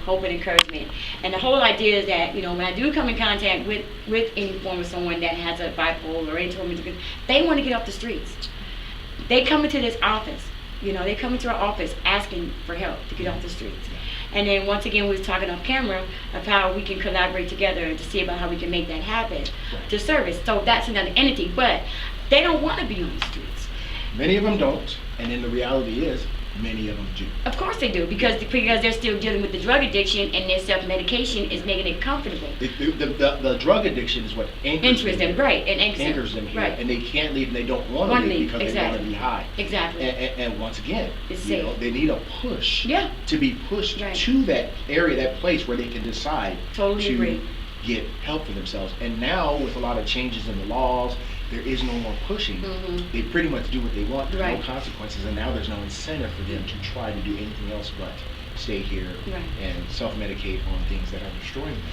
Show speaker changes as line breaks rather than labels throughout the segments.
hope and encouragement. And the whole idea is that, when I do come in contact with any form of someone that has a bipolar or any tormented, they want to get off the streets. They come into this office, they come into our office asking for help to get off the streets. And then once again, we was talking off camera of how we can collaborate together to see about how we can make that happen to service. So that's another entity, but they don't want to be on the streets.
Many of them don't, and then the reality is, many of them do.
Of course they do, because they're still dealing with the drug addiction, and their self-medication is making it comfortable.
The drug addiction is what anchors them,
right, and
anchors them here,
right.
And they can't leave, and they don't want to leave because they want to be high.
Exactly.
And once again,
it's
they need a push to be pushed to that area, that place where they can decide to get help for themselves. And now, with a lot of changes in the laws, there is no more pushing. They pretty much do what they want. There's no consequences, and now there's no incentive for them to try to do anything else but stay here and self-medicate on things that are destroying them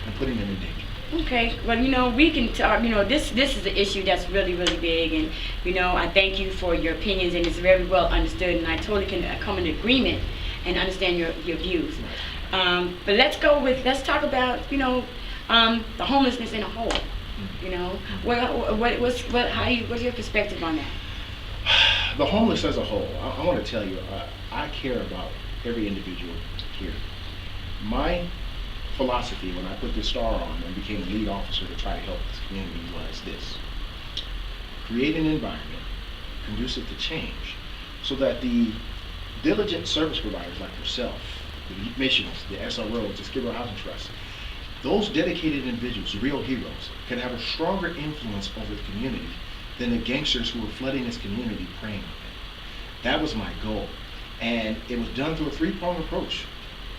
and putting them in danger.
Okay, well, we can talk. This is an issue that's really, really big, and I thank you for your opinions, and it's very well understood, and I totally can come in agreement and understand your views. But let's talk about the homelessness in a whole. What's your perspective on that?
The homeless as a whole, I want to tell you, I care about every individual here. My philosophy when I put this star on and became the lead officer to try to help this community was this: create an environment conducive to change so that the diligent service providers like yourself, the missions, the SROs, the Skid Row Housing Trust, those dedicated individuals, real heroes, can have a stronger influence over the community than the gangsters who were flooding this community preying on it. That was my goal. And it was done through a three-pronged approach.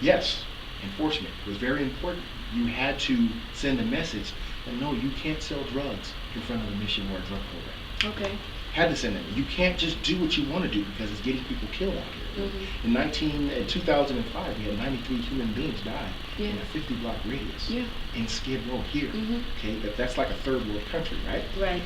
Yes, enforcement was very important. You had to send a message that no, you can't sell drugs in front of a mission or a drug program.
Okay.
Had to send them. You can't just do what you want to do because it's getting people killed out here. In 2005, we had 93 human beings die in a 50-block radius in Skid Row here. Okay, that's like a third world country, right?
Right.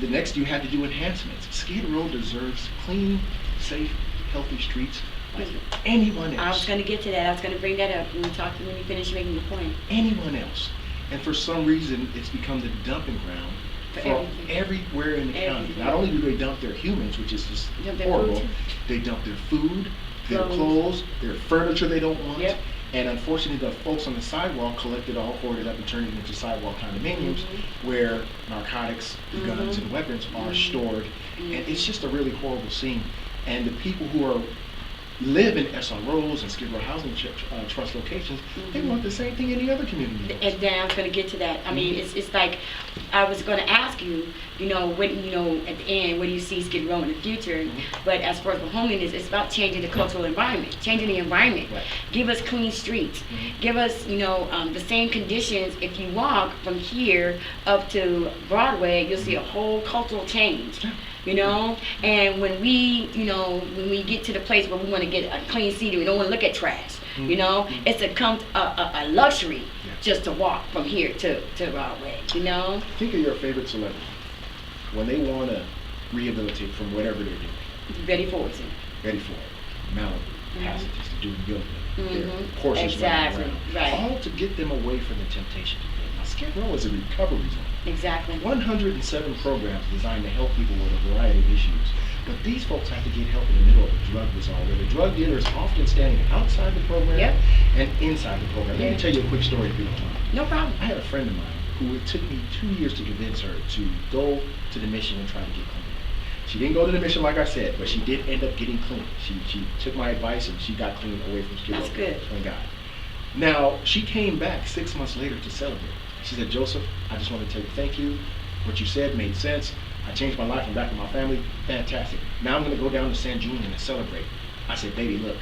The next, you had to do enhancements. Skid Row deserves clean, safe, healthy streets like anyone else.
I was going to get to that. I was going to bring that up when you finish making your point.
Anyone else. And for some reason, it's become the dumping ground for everywhere in the county. Not only do they dump their humans, which is just horrible, they dump their food, their clothes, their furniture they don't want. And unfortunately, the folks on the sidewalk collect it all, hoard it up, and turn it into sidewalk condominiums where narcotics, guns, and weapons are stored. And it's just a really horrible scene. And the people who live in SROs and Skid Row Housing Trust locations, they want the same thing any other community.
And then I was going to get to that. I mean, it's like I was going to ask you, when at the end, where do you see Skid Row in the future? But as far as the homelessness, it's about changing the cultural environment, changing the environment. Give us clean streets. Give us, the same conditions. If you walk from here up to Broadway, you'll see a whole cultural change. And when we get to the place where we want to get a clean city, we don't want to look at trash. It's a luxury just to walk from here to Broadway.
Think of your favorite celebrity when they want to rehabilitate from whatever they're doing.
Betty Ford.
Malibu, Passages, they're doing yoga, their courses running around, all to get them away from the temptation to drink. Now, Skid Row is a recovery zone.
Exactly.
107 programs designed to help people with a variety of issues. But these folks have to get help in the middle of a drug bazaar, where the drug dealer is often standing outside the program and inside the program. Let me tell you a quick story if you don't mind.
No problem.
I had a friend of mine who it took me 2 years to convince her to go to the mission and try to get clean. She didn't go to the mission like I said, but she did end up getting clean. She took my advice and she got clean away from Skid Row.
That's good.
Thank God. Now, she came back 6 months later to celebrate. She said, Joseph, I just want to tell you thank you. What you said made sense. I changed my life. I'm back with my family. Fantastic. Now I'm going to go down to San Juan and celebrate. I said, baby, look,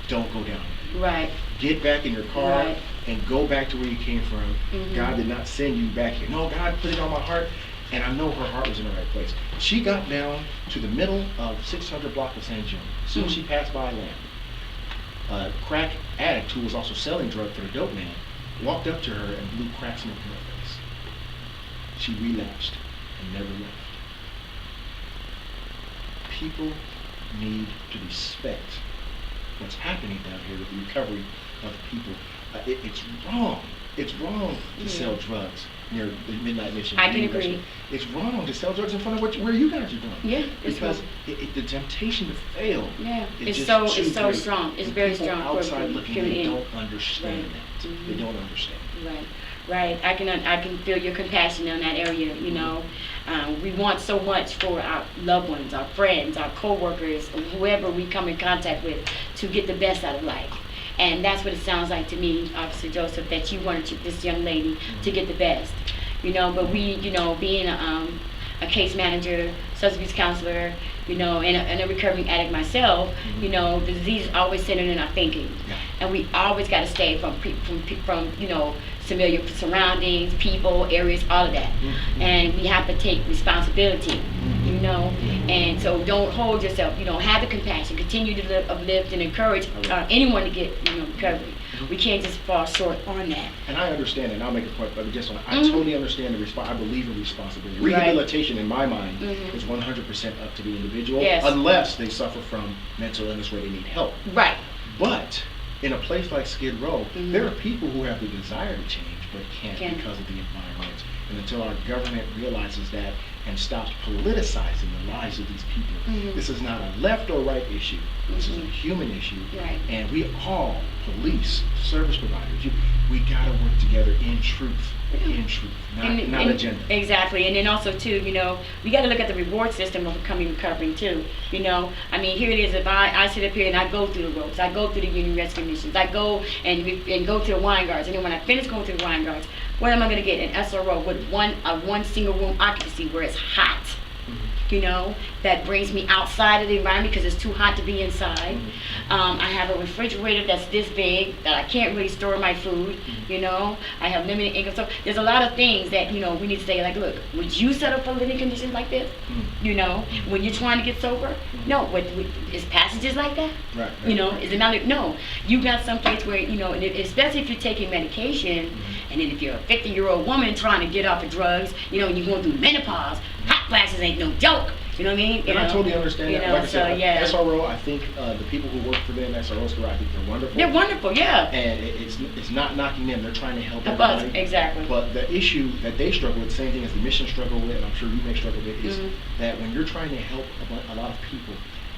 don't go down.
Right.
Get back in your car and go back to where you came from. God did not send you back here. No, God put it on my heart. And I know her heart was in the right place. She got down to the middle of 600 block of San Juan. As soon as she passed by land, a crack addict who was also selling drugs for the dope man walked up to her and blew crack smoke in her face. She relapsed and never left. People need to respect what's happening down here with the recovery of people. It's wrong. It's wrong to sell drugs near the Midnight Mission.
I can agree.
It's wrong to sell drugs in front of where you guys are doing.
Yeah,
because the temptation to fail.
Yeah,
is
it's
just
so strong. It's very strong.
Outside looking, they don't understand
right.
that.
Mm-hmm.
They don't understand.
Right. I can feel your compassion on that area. You know, we want so much for our loved ones, our friends, our co-workers, whoever we come in contact with, to get the best out of life. And that's what it sounds like to me, Officer Joseph, that you wanted this young lady to get the best. You know, but we, you know, being a case manager, substance abuse counselor, you know, and a recovering addict myself, you know, the disease is always centered in our thinking.
Yeah. And
we always got to stay from you know, familiar surroundings, people, areas, all of that. And we have to take responsibility, you know. And so don't hold yourself, you know, have the compassion, continue to uplift and encourage anyone to get, you know, recovery. We can't just fall short on that.
And I understand, and I'll make a point, but just on, I totally understand I believe in responsibility. Rehabilitation, in my mind, is 100% up to the individual, unless they suffer from mental illness where they need help.
Right.
But in a place like Skid Row, there are people who have the desire to change, but can't because of the environment. And until our government realizes that and stops politicizing the lives of these people, this is not a left or right issue. This is a human issue.
Right.
And we all, police, service providers, we gotta work together in truth. In truth, not agenda.
Exactly. And then also too, you know, we got to look at the reward system of becoming recovering too. You know, I mean, here it is. If I sit up here and I go through the ropes, I go through the union rescue missions, I go and go to the wine guards, and then when I finish going through the wine guards, what am I going to get? An SRO with one single room occupancy where it's hot. You know, that brings me outside of the environment because it's too hot to be inside. I have a refrigerator that's this big that I can't really store my food. You know, I have limited income. So there's a lot of things that, you know, we need to say, like, look, would you settle for living conditions like this? You know, when you're trying to get sober? No. Is passages like that?
Right.
You know, is it not? No. You got some place where, you know, and especially if you're taking medication, and then if you're a 50-year-old woman trying to get off of drugs, you know, and you're going through menopause, hot flashes ain't no joke. You know what I mean?
I totally understand that. Like I said,
yeah.
SRO, I think the people who work for them, SROs, I think they're wonderful.
They're wonderful, yeah.
And it's not knocking them. They're trying to help
everybody. Exactly.
But the issue that they struggle with, same thing as the mission struggle with, and I'm sure you may struggle with, is that when you're trying to help a lot of people,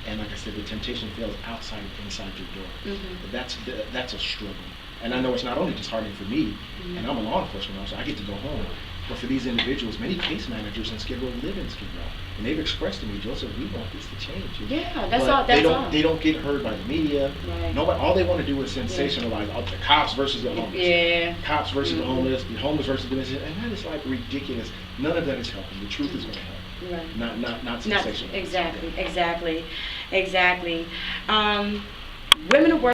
and like I said, the temptation fails outside and inside your door. That's a struggle. And I know it's not only disheartening for me, and I'm a law enforcement officer, I get to go home. But for these individuals, many case managers in Skid Row live in Skid Row, and they've expressed to me, Joseph, we want this to change.
Yeah, that's
but
all. That's all.
They don't get heard by the media.
Right.
Nobody. All they want to do is sensationalize the cops versus the homeless.
Yeah.
Cops versus the homeless versus the missing, and that is like ridiculous. None of that is helping. The truth is going to help.
Right.
Not sensationalizing.
Exactly. Women of work.